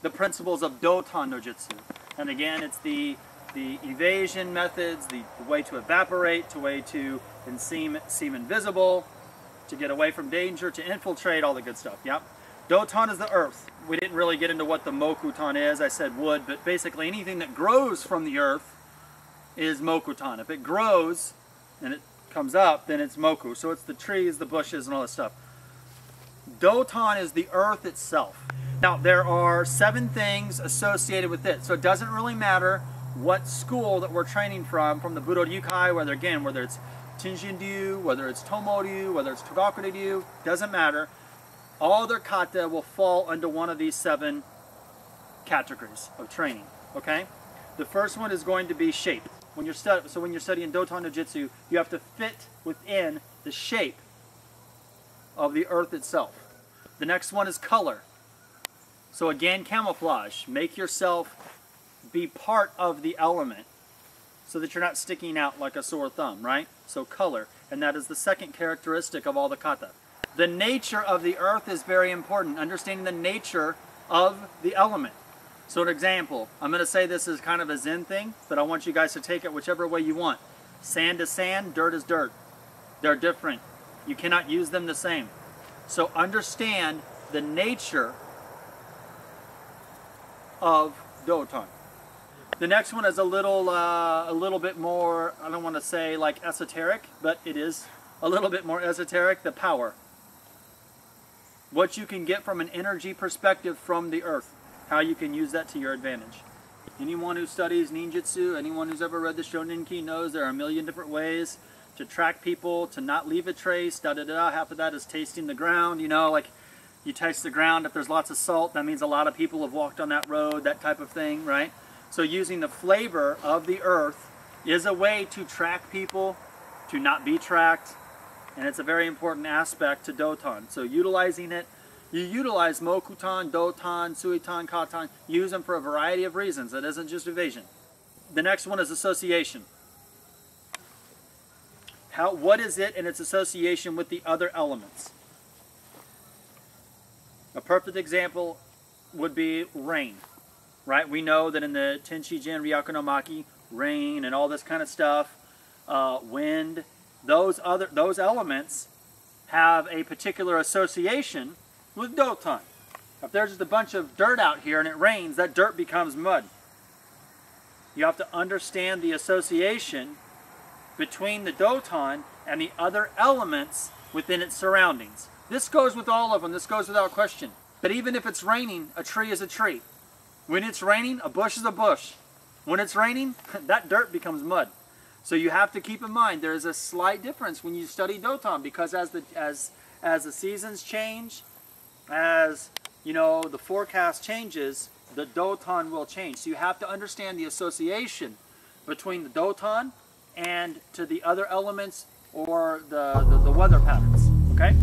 the principles of Doton-no-jutsu. And again, it's the evasion methods, the way to evaporate, the way to seem invisible, to get away from danger, to infiltrate, all the good stuff. Yep. Doton is the earth. We didn't really get into what the mokuton is. I said wood, but basically anything that grows from the earth is mokuton. If it grows and it comes up, then it's moku. So it's the trees, the bushes, and all that stuff. Doton is the earth itself. Now, there are 7 things associated with it. So it doesn't really matter what school that we're training from the Budo Ryukai, whether it's Tinshin-ryu, whether it's Tomo-ryu, whether it's Togaku-ryu, doesn't matter. All their kata will fall under one of these 7 categories of training, okay? The first one is going to be shape. When you're studying Doton-no-jutsu, you have to fit within the shape of the earth itself. The next one is color. So again, camouflage. Make yourself be part of the element so that you're not sticking out like a sore thumb, right? So color, and that is the second characteristic of all the kata. The nature of the earth is very important, understanding the nature of the element. So an example, I'm going to say this is kind of a Zen thing, but I want you guys to take it whichever way you want. Sand is sand, dirt is dirt. They're different. You cannot use them the same. So understand the nature of Doton. The next one is a little bit more, I don't want to say like esoteric, but it is a little bit more esoteric, the power. What you can get from an energy perspective from the earth, how you can use that to your advantage. Anyone who studies ninjutsu, anyone who's ever read the Shoninki knows there are a million different ways to track people, to not leave a trace, da-da-da. Half of that is tasting the ground, you know, like you taste the ground, if there's lots of salt, that means a lot of people have walked on that road, that type of thing, right? So using the flavor of the earth is a way to track people, to not be tracked, and it's a very important aspect to Doton. So utilizing it, you utilize Mokuton, Doton, Suiton, Katan, use them for a variety of reasons. It isn't just evasion. The next one is association. What is it in its association with the other elements? A perfect example would be rain, right? We know that in the Tenshi-jin Ryaku no Maki, rain and all this kind of stuff, wind, those elements have a particular association with Doton. If there's just a bunch of dirt out here and it rains, that dirt becomes mud. You have to understand the association between the Doton and the other elements within its surroundings. This goes with all of them. This goes without question. But even if it's raining, a tree is a tree. When it's raining, a bush is a bush. When it's raining, that dirt becomes mud. So you have to keep in mind there is a slight difference when you study Doton, because as the seasons change, as you know, the forecast changes, the Doton will change. So you have to understand the association between the Doton and to the other elements or the weather patterns. Okay?